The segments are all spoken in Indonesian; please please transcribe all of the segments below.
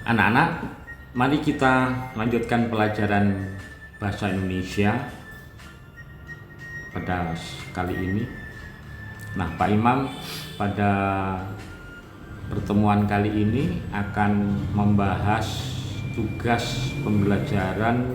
Anak-anak, mari kita lanjutkan pelajaran bahasa Indonesia pada kali ini. Nah, Pak Imam pada pertemuan kali ini akan membahas tugas pembelajaran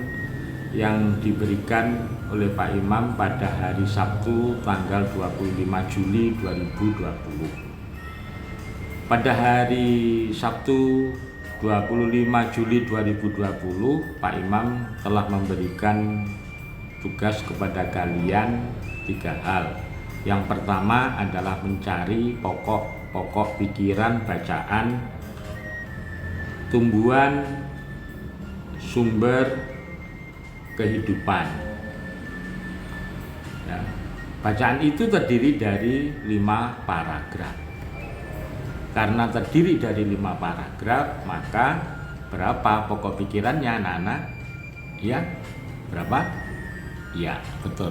yang diberikan oleh Pak Imam pada hari Sabtu tanggal 25 Juli 2020. Pada hari Sabtu 25 Juli 2020, Pak Imam telah memberikan tugas kepada kalian 3 hal. Yang pertama adalah mencari pokok pikiran bacaan tumbuhan sumber kehidupan. Ya, bacaan itu terdiri dari 5 paragraf. Karena terdiri dari 5 paragraf, maka berapa pokok pikirannya anak-anak? Ya, berapa? Ya, betul.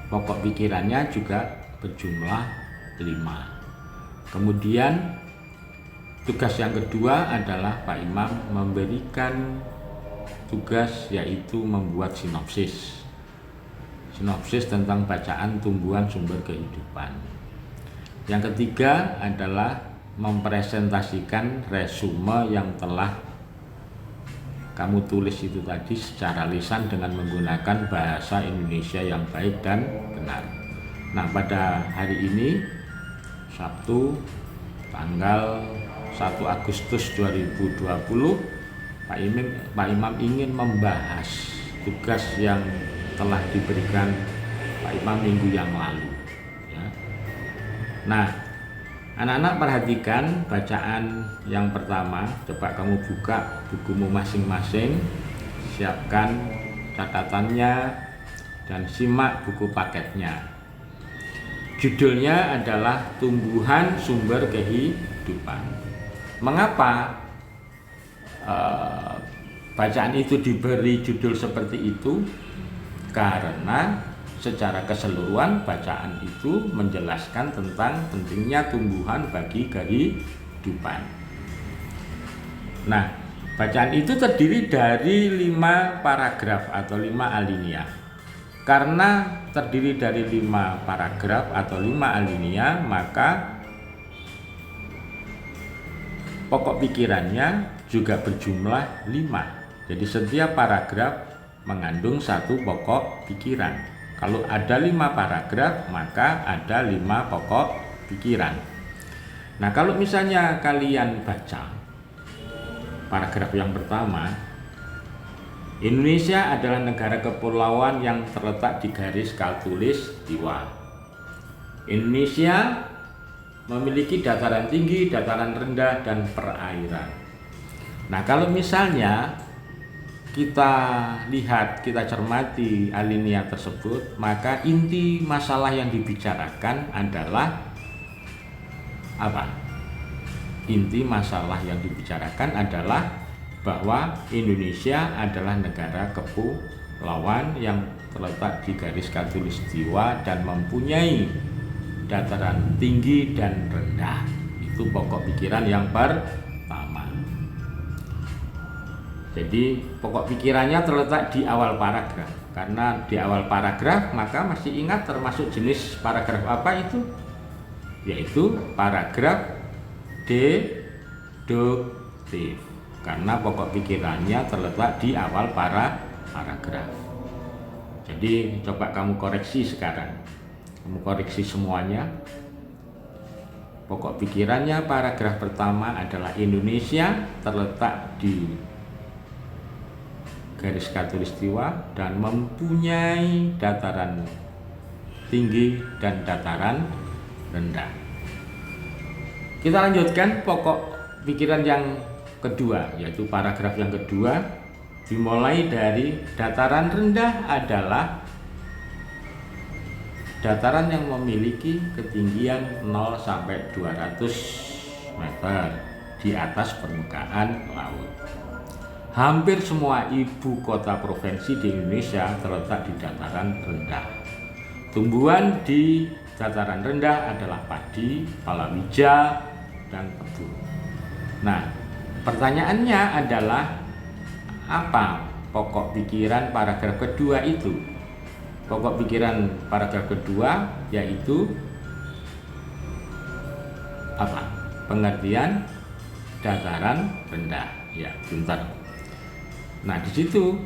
Pokok pikirannya juga berjumlah 5. Kemudian tugas yang kedua adalah Pak Imam memberikan tugas yaitu membuat sinopsis. Sinopsis tentang bacaan tumbuhan sumber kehidupan. Yang ketiga adalah mempresentasikan resume yang telah kamu tulis itu tadi secara lisan dengan menggunakan bahasa Indonesia yang baik dan benar. Nah, pada hari ini Sabtu tanggal 1 Agustus 2020 Pak Imam ingin membahas tugas yang telah diberikan Pak Imam minggu yang lalu. Nah, anak-anak perhatikan bacaan yang pertama. Coba kamu buka bukumu masing-masing, siapkan catatannya, dan simak buku paketnya. Judulnya adalah Tumbuhan Sumber Kehidupan. Mengapa bacaan itu diberi judul seperti itu? Karena secara keseluruhan bacaan itu menjelaskan tentang pentingnya tumbuhan bagi kehidupan. Nah, bacaan itu terdiri dari 5 paragraf atau 5 alinea. Karena terdiri dari 5 paragraf atau 5 alinea, maka pokok pikirannya juga berjumlah 5. Jadi setiap paragraf mengandung 1 pokok pikiran. Kalau ada 5 paragraf, maka ada 5 pokok pikiran. Nah, kalau misalnya kalian baca paragraf yang pertama, Indonesia adalah negara kepulauan yang terletak di garis khatulistiwa. Indonesia memiliki dataran tinggi, dataran rendah, dan perairan. Nah, kalau misalnya kita lihat, kita cermati alinea tersebut, maka inti masalah yang dibicarakan adalah apa? Inti masalah yang dibicarakan adalah bahwa Indonesia adalah negara kepulauan yang terletak di garis khatulistiwa dan mempunyai dataran tinggi dan rendah. Itu pokok pikiran yang pertama. Jadi pokok pikirannya terletak di awal paragraf. Karena di awal paragraf, maka masih ingat termasuk jenis paragraf apa itu? Yaitu paragraf deduktif. Karena pokok pikirannya terletak di awal paragraf. Jadi coba kamu koreksi sekarang. Kamu koreksi semuanya. Pokok pikirannya paragraf pertama adalah Indonesia terletak di garis khatulistiwa dan mempunyai dataran tinggi dan dataran rendah. Kita lanjutkan pokok pikiran yang kedua, yaitu paragraf yang kedua, dimulai dari dataran rendah adalah dataran yang memiliki ketinggian 0 sampai 200 meter di atas permukaan laut. Hampir semua ibu kota provinsi di Indonesia terletak di dataran rendah. Tumbuhan di dataran rendah adalah padi, palawija, dan tebu. Nah, Pertanyaannya adalah apa pokok pikiran paragraf kedua itu? Pokok pikiran paragraf kedua yaitu apa? Pengertian dataran rendah. Ya, pintar. Nah, di situ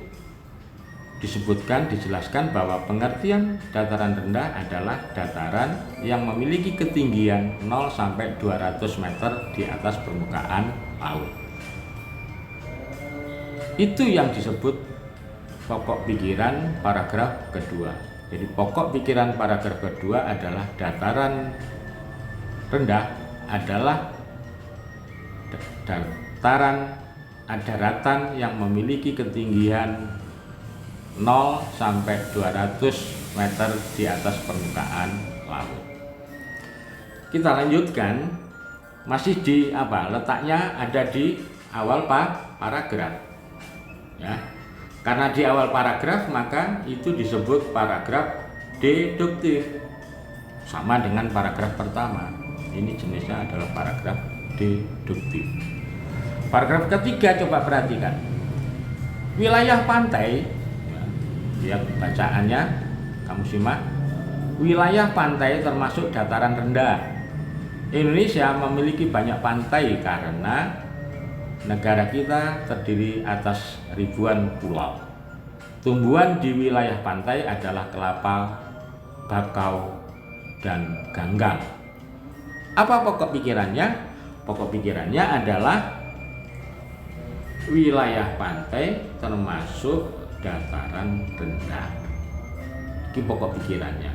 dijelaskan bahwa pengertian dataran rendah adalah dataran yang memiliki ketinggian 0 sampai 200 meter di atas permukaan laut. Itu yang disebut pokok pikiran paragraf kedua. Jadi pokok pikiran paragraf kedua adalah dataran rendah adalah daratan yang memiliki ketinggian 0 sampai 200 meter di atas permukaan laut. Kita lanjutkan, masih di letaknya ada di awal paragraf. Ya. Karena di awal paragraf maka itu disebut paragraf deduktif. Sama dengan paragraf pertama. Ini jenisnya adalah paragraf deduktif. Paragraf ketiga coba perhatikan. Wilayah pantai, lihat bacaannya, kamu simak. Wilayah pantai termasuk dataran rendah. Indonesia memiliki banyak pantai karena negara kita terdiri atas ribuan pulau. Tumbuhan di wilayah pantai adalah kelapa, bakau, dan ganggang. Apa pokok pikirannya? Pokok pikirannya adalah wilayah pantai termasuk dataran rendah. Ini pokok pikirannya.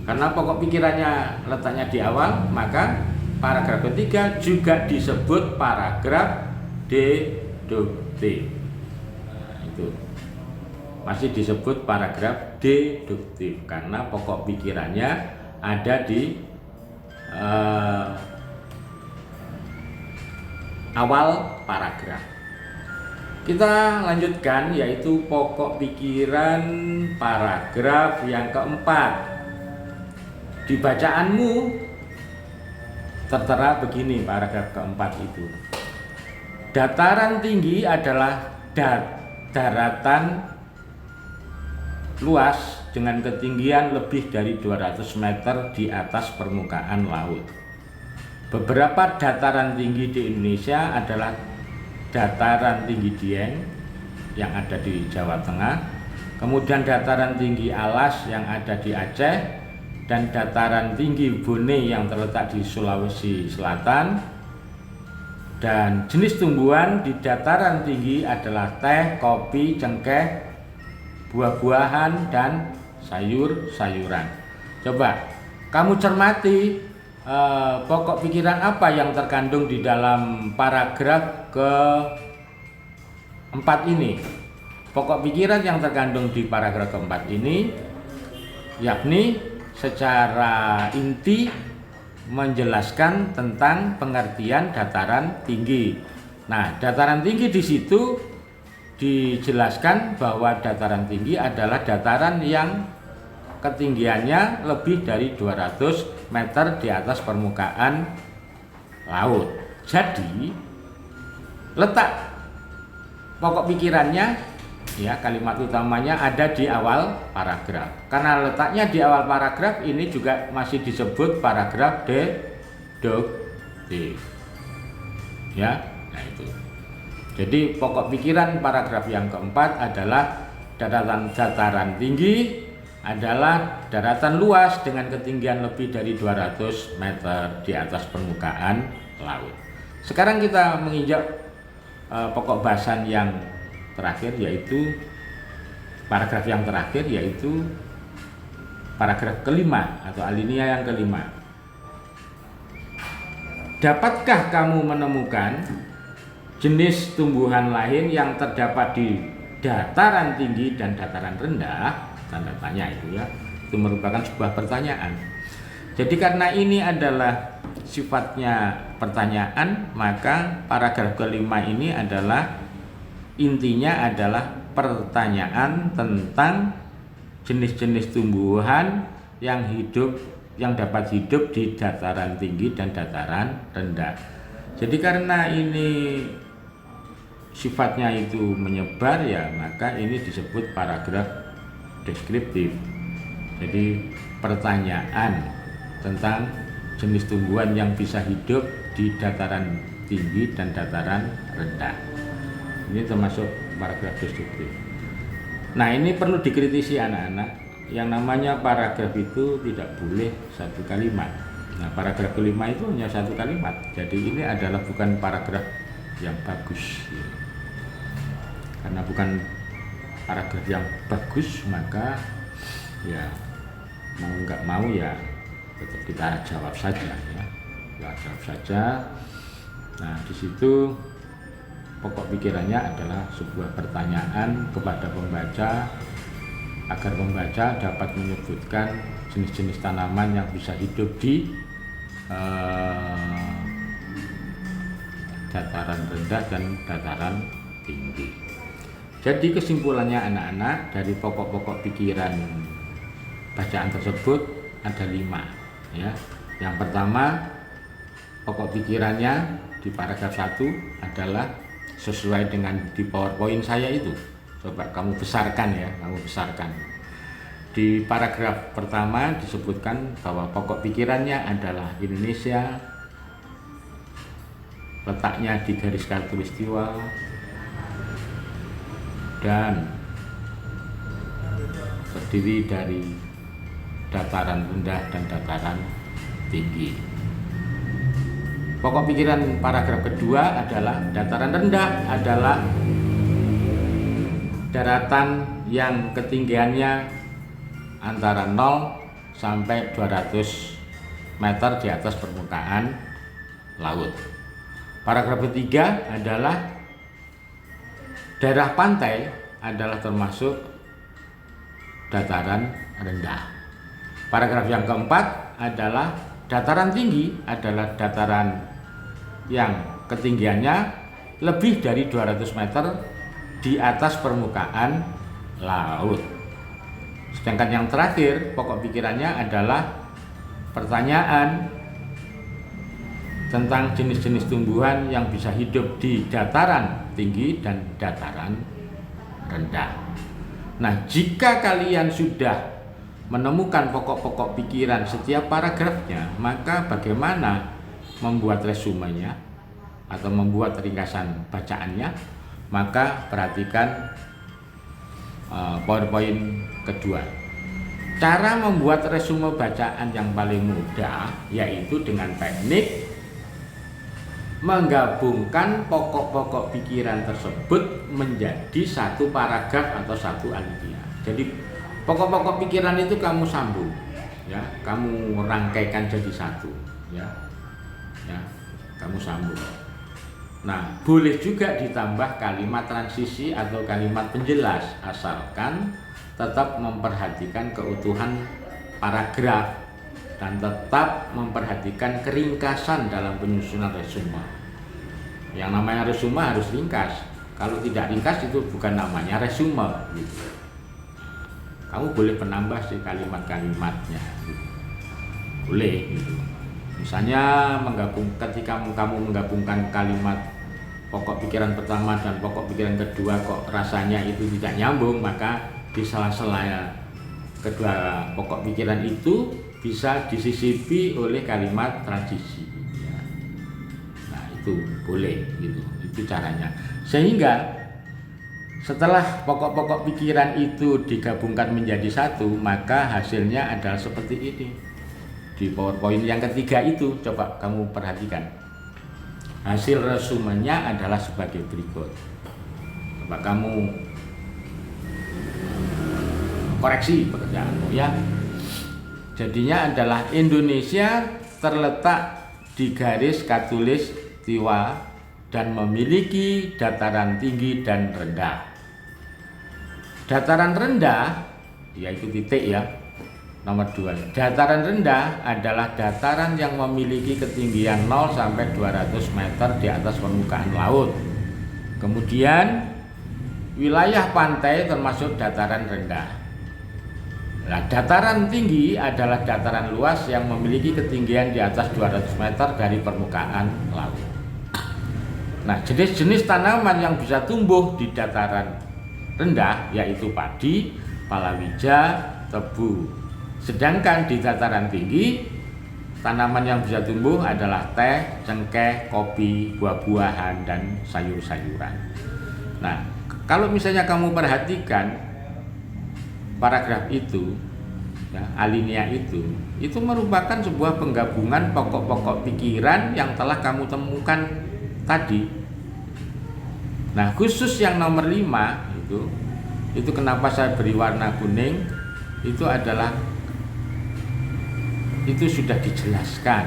Karena pokok pikirannya letaknya di awal, maka paragraf ketiga juga disebut paragraf deduktif. Nah, itu masih disebut paragraf deduktif karena pokok pikirannya ada di awal paragraf. Kita lanjutkan, yaitu pokok pikiran paragraf yang keempat. Di bacaanmu tertera begini paragraf keempat itu. Dataran tinggi adalah daratan luas dengan ketinggian lebih dari 200 meter di atas permukaan laut. Beberapa dataran tinggi di Indonesia adalah dataran tinggi Dieng yang ada di Jawa Tengah, kemudian dataran tinggi Alas yang ada di Aceh, dan dataran tinggi Bone yang terletak di Sulawesi Selatan. Dan jenis tumbuhan di dataran tinggi adalah teh, kopi, cengkeh, buah-buahan, dan sayur-sayuran. Coba kamu cermati pokok pikiran apa yang terkandung di dalam paragraf keempat ini. Pokok pikiran yang terkandung di paragraf keempat ini yakni secara inti menjelaskan tentang pengertian dataran tinggi. Nah, dataran tinggi di situ dijelaskan bahwa dataran tinggi adalah dataran yang ketinggiannya lebih dari 200 meter di atas permukaan laut. Jadi, letak pokok pikirannya, ya, kalimat utamanya ada di awal paragraf. Karena letaknya di awal paragraf, ini juga masih disebut paragraf deduktif. Ya, nah itu. Jadi pokok pikiran paragraf yang keempat adalah dataran tinggi adalah daratan luas dengan ketinggian lebih dari 200 meter di atas permukaan laut. Sekarang kita menginjak pokok bahasan yang terakhir, yaitu paragraf yang terakhir, yaitu paragraf kelima atau alinea yang kelima. Dapatkah kamu menemukan jenis tumbuhan lain yang terdapat di dataran tinggi dan dataran rendah? Tanda tanya itu, ya. Itu merupakan sebuah pertanyaan. Jadi karena ini adalah sifatnya pertanyaan, maka paragraf kelima ini adalah intinya adalah pertanyaan tentang jenis-jenis tumbuhan yang dapat hidup di dataran tinggi dan dataran rendah. Jadi karena ini sifatnya itu menyebar ya, maka ini disebut paragraf deskriptif. Jadi pertanyaan tentang jenis tumbuhan yang bisa hidup di dataran tinggi dan dataran rendah. Ini termasuk paragraf deskriptif. Nah, ini perlu dikritisi anak-anak. Yang namanya paragraf itu tidak boleh satu kalimat. Nah, paragraf kelima itu hanya satu kalimat. Jadi ini adalah bukan paragraf yang bagus. Karena bukan paragraf yang bagus, maka ya mau nggak mau ya tetap kita jawab saja ya. Ya, jawab saja. Nah, di situ pokok pikirannya adalah sebuah pertanyaan kepada pembaca agar pembaca dapat menyebutkan jenis-jenis tanaman yang bisa hidup di dataran rendah dan dataran tinggi. Jadi kesimpulannya anak-anak dari pokok-pokok pikiran bacaan tersebut ada 5 ya. Yang pertama, pokok pikirannya di paragraf 1 adalah sesuai dengan di PowerPoint saya itu. Coba kamu besarkan ya, kamu besarkan. Di paragraf pertama disebutkan bahwa pokok pikirannya adalah Indonesia, letaknya di garis khatulistiwa, dan terdiri dari dataran rendah dan dataran tinggi. Pokok pikiran paragraf kedua adalah dataran rendah adalah daratan yang ketinggiannya antara 0 sampai 200 meter di atas permukaan laut. Paragraf ketiga adalah daerah pantai adalah termasuk dataran rendah. Paragraf yang keempat adalah dataran tinggi adalah dataran yang ketinggiannya lebih dari 200 meter di atas permukaan laut. Sedangkan yang terakhir, pokok pikirannya adalah pertanyaan tentang jenis-jenis tumbuhan yang bisa hidup di dataran tinggi dan dataran rendah. Nah, jika kalian sudah menemukan pokok-pokok pikiran setiap paragrafnya, maka bagaimana membuat resumenya atau membuat ringkasan bacaannya? Maka perhatikan PowerPoint kedua. Cara membuat resume bacaan yang paling mudah yaitu dengan teknik menggabungkan pokok-pokok pikiran tersebut menjadi satu paragraf atau satu alinea. Jadi pokok-pokok pikiran itu kamu sambung, ya, kamu rangkaikan jadi satu, ya, kamu sambung. Nah, boleh juga ditambah kalimat transisi atau kalimat penjelas asalkan tetap memperhatikan keutuhan paragraf dan tetap memperhatikan keringkasan dalam penyusunan resume. Yang namanya resume harus ringkas. Kalau tidak ringkas itu bukan namanya resume. Gitu. Kamu boleh menambah sih kalimat-kalimatnya. Gitu. Boleh. Gitu. Misalnya ketika kamu menggabungkan kalimat pokok pikiran pertama dan pokok pikiran kedua kok rasanya itu tidak nyambung, maka di sela-sela kedua pokok pikiran itu bisa disisipi oleh kalimat transisi. Ya. Nah, itu boleh gitu. Itu caranya. Sehingga setelah pokok-pokok pikiran itu digabungkan menjadi satu, maka hasilnya adalah seperti ini. Di PowerPoint yang ketiga itu coba kamu perhatikan. Hasil resumenya adalah sebagai berikut. Coba kamu koreksi pekerjaanmu ya. Jadinya adalah Indonesia terletak di garis khatulistiwa dan memiliki dataran tinggi dan rendah. Dataran rendah yaitu titik ya. Nomor 2, dataran rendah adalah dataran yang memiliki ketinggian 0 sampai 200 meter di atas permukaan laut. Kemudian wilayah pantai termasuk dataran rendah. Nah, dataran tinggi adalah dataran luas yang memiliki ketinggian di atas 200 meter dari permukaan laut. Nah, jenis-jenis tanaman yang bisa tumbuh di dataran rendah yaitu padi, palawija, tebu. Sedangkan di dataran tinggi tanaman yang bisa tumbuh adalah teh, cengkeh, kopi, buah-buahan, dan sayur-sayuran. Nah, kalau misalnya kamu perhatikan paragraf itu, ya, alinea itu merupakan sebuah penggabungan pokok-pokok pikiran yang telah kamu temukan tadi. Nah, khusus yang nomor 5 itu kenapa saya beri warna kuning, itu adalah itu sudah dijelaskan,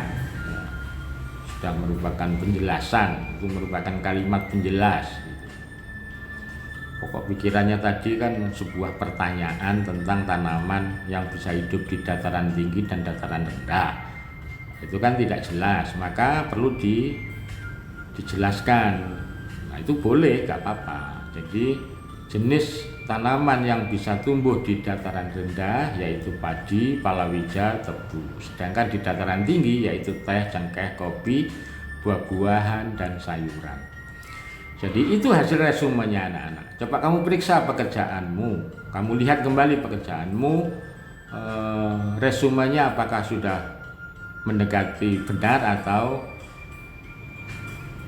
sudah merupakan penjelasan, itu merupakan kalimat penjelas. Pokok pikirannya tadi kan sebuah pertanyaan tentang tanaman yang bisa hidup di dataran tinggi dan dataran rendah. Itu kan tidak jelas, maka perlu dijelaskan. Nah, itu boleh, gak apa-apa. Jadi jenis tanaman yang bisa tumbuh di dataran rendah yaitu padi, palawija, tebu. Sedangkan di dataran tinggi yaitu teh, cengkeh, kopi, buah-buahan, dan sayuran. Jadi itu hasil resumenya anak-anak. Coba kamu periksa pekerjaanmu, kamu lihat kembali pekerjaanmu, resumenya apakah sudah mendekati benar atau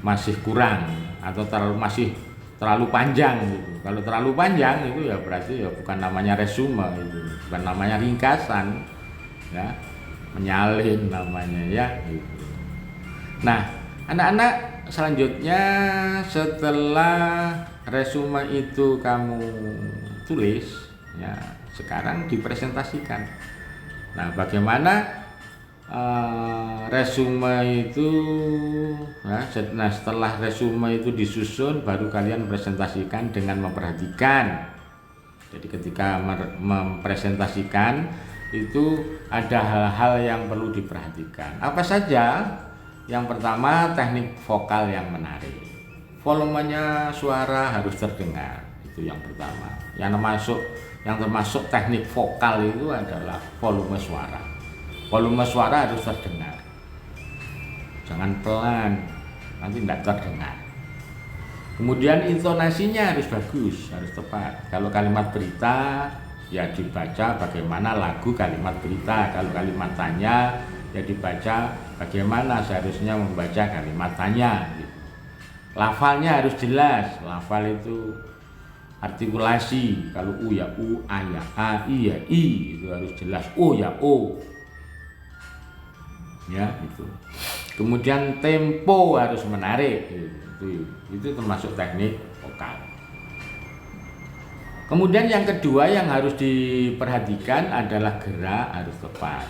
masih kurang atau masih terlalu panjang gitu. Kalau terlalu panjang itu ya berarti ya bukan namanya resume, itu bukan namanya ringkasan, ya, menyalin namanya, ya gitu. Nah, anak-anak, selanjutnya setelah resume itu kamu tulis, ya sekarang dipresentasikan. Nah, bagaimana resume itu, nah setelah resume itu disusun baru kalian presentasikan dengan memperhatikan. Jadi ketika mempresentasikan itu ada hal-hal yang perlu diperhatikan. Apa saja? Yang pertama, teknik vokal yang menarik. Volumenya suara harus terdengar, itu yang pertama. Yang termasuk teknik vokal itu adalah volume suara. Volume suara harus terdengar, jangan pelan, nanti tidak terdengar. Kemudian intonasinya harus bagus, harus tepat. Kalau kalimat berita ya dibaca bagaimana lagu kalimat berita. Kalau kalimat tanya ya dibaca bagaimana seharusnya membaca kalimat tanya gitu. Lafalnya harus jelas. Lafal itu artikulasi. Kalau u ya u, a ya a, i ya i, itu harus jelas. O ya o, ya itu. Kemudian tempo harus menarik, itu termasuk teknik vokal. Kemudian yang kedua yang harus diperhatikan adalah gerak harus tepat.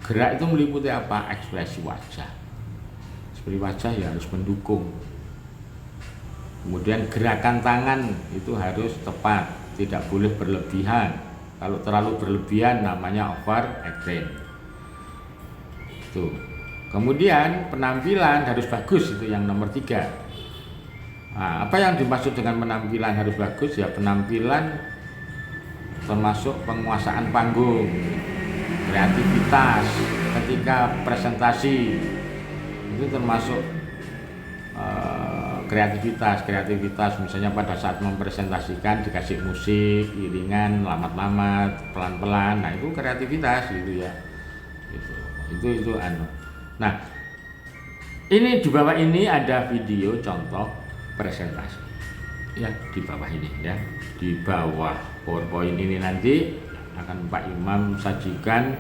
Gerak itu meliputi apa? Ekspresi wajah. Ekspresi wajah ya harus mendukung. Kemudian gerakan tangan itu harus tepat, tidak boleh berlebihan. Kalau terlalu berlebihan namanya overacting. Tuh. Kemudian penampilan harus bagus, itu yang nomor 3. Nah, apa yang dimaksud dengan penampilan harus bagus? Ya penampilan termasuk penguasaan panggung, kreativitas ketika presentasi, itu termasuk kreativitas misalnya pada saat mempresentasikan dikasih musik, iringan, lamat-lamat, pelan-pelan. Nah, itu kreativitas gitu ya. Itu Nah, ini di bawah ini ada video contoh presentasi. Ya, di bawah ini ya. Di bawah PowerPoint ini nanti akan Pak Imam sajikan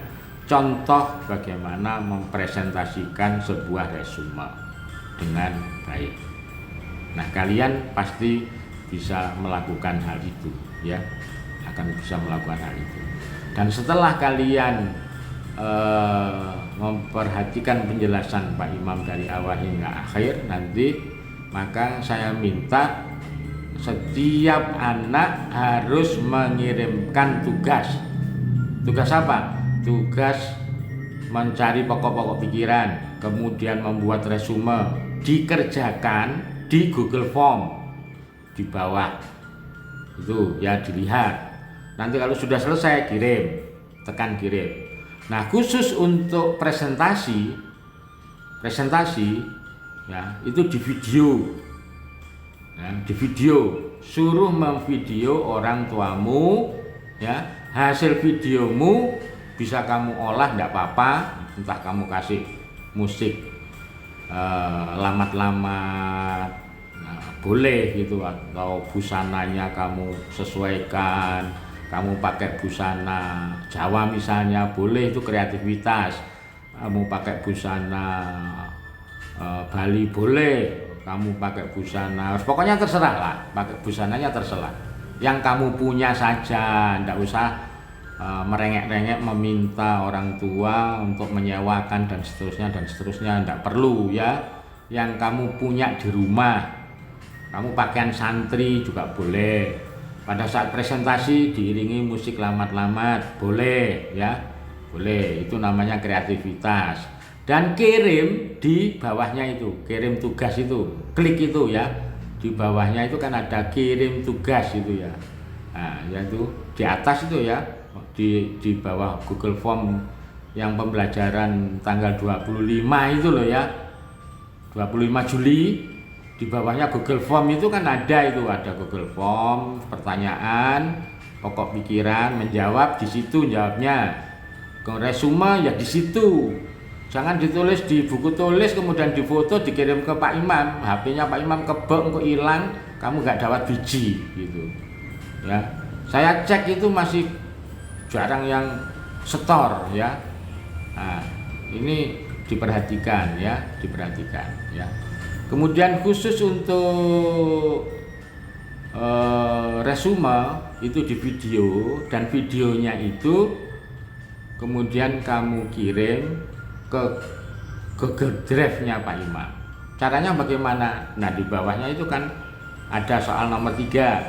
contoh bagaimana mempresentasikan sebuah resume dengan baik. Nah, kalian pasti bisa melakukan hal itu ya. Akan bisa melakukan hal itu. Dan setelah kalian memperhatikan penjelasan Pak Imam dari awal hingga akhir nanti, maka saya minta setiap anak harus mengirimkan tugas. Tugas apa? Tugas mencari pokok-pokok pikiran, kemudian membuat resume, dikerjakan di Google Form di bawah itu ya, dilihat. Nanti kalau sudah selesai kirim, tekan kirim. Nah, khusus untuk presentasi ya, itu di video. Ya, di video, suruh memvideo orang tuamu, ya, hasil videomu bisa kamu olah, enggak apa-apa, entah kamu kasih musik lamat-lamat, nah, boleh gitu, atau busananya kamu sesuaikan, kamu pakai busana Jawa misalnya, boleh, itu kreativitas. Kamu pakai busana Bali boleh, kamu pakai busana, pokoknya terserah lah, pakai busananya terserah. Yang kamu punya saja, ndak usah merengek-rengek meminta orang tua untuk menyewakan dan seterusnya, ndak perlu ya. Yang kamu punya di rumah, kamu pakaian santri juga boleh. Pada saat presentasi diiringi musik lamat-lamat, boleh ya, boleh. Itu namanya kreativitas. Dan kirim di bawahnya itu, kirim tugas itu, klik itu ya, di bawahnya itu kan ada kirim tugas itu ya. Nah, yaitu di atas itu ya, di bawah Google Form yang pembelajaran tanggal 25 itu loh ya, 25 Juli, di bawahnya Google Form itu kan ada Google Form, pertanyaan, pokok pikiran, menjawab di situ jawabnya. Resume ya di situ. Jangan ditulis di buku tulis kemudian difoto dikirim ke Pak Imam, HP-nya Pak Imam kebek kok hilang, kamu nggak dapat biji gitu. Ya, saya cek itu masih jarang yang setor ya. Nah, ini diperhatikan ya, diperhatikan ya. Kemudian khusus untuk resume itu di video, dan videonya itu kemudian kamu kirim ke Google Drive-nya Pak Imam. Caranya bagaimana? Nah, di bawahnya itu kan ada soal nomor 3.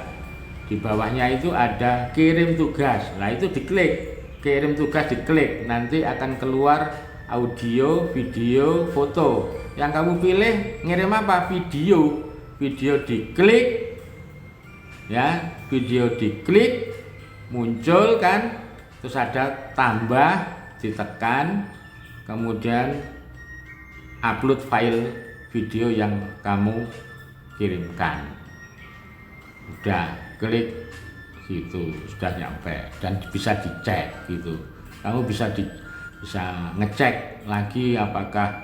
Di bawahnya itu ada kirim tugas. Nah, itu diklik. Kirim tugas diklik. Nanti akan keluar audio, video, foto. Yang kamu pilih ngirim apa? Video. Video diklik. Ya, video diklik, muncul kan? Terus ada tambah, ditekan, kemudian upload file video yang kamu kirimkan. Udah klik gitu, sudah nyampe dan bisa dicek gitu. Kamu bisa ngecek lagi apakah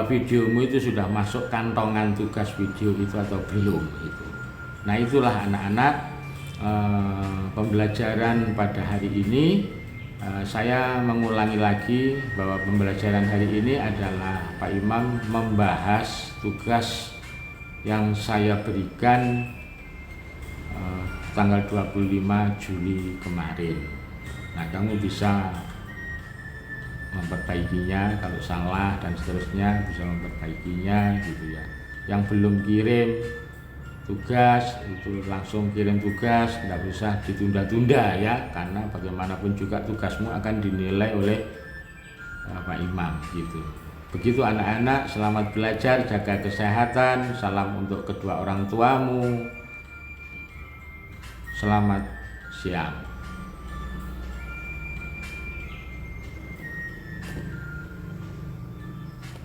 videomu itu sudah masuk kantongan tugas video itu atau belum gitu. Nah, itulah anak-anak pembelajaran pada hari ini. Saya mengulangi lagi bahwa pembelajaran hari ini adalah Pak Imam membahas tugas yang saya berikan tanggal 25 Juli kemarin. Nah, kamu bisa memperbaikinya, kalau salah dan seterusnya bisa memperbaikinya gitu ya. Yang belum kirim tugas itu langsung kirim tugas, nggak usah ditunda-tunda ya, karena bagaimanapun juga tugasmu akan dinilai oleh Pak Imam gitu. Begitu anak-anak, selamat belajar, jaga kesehatan, salam untuk kedua orang tuamu, selamat siang.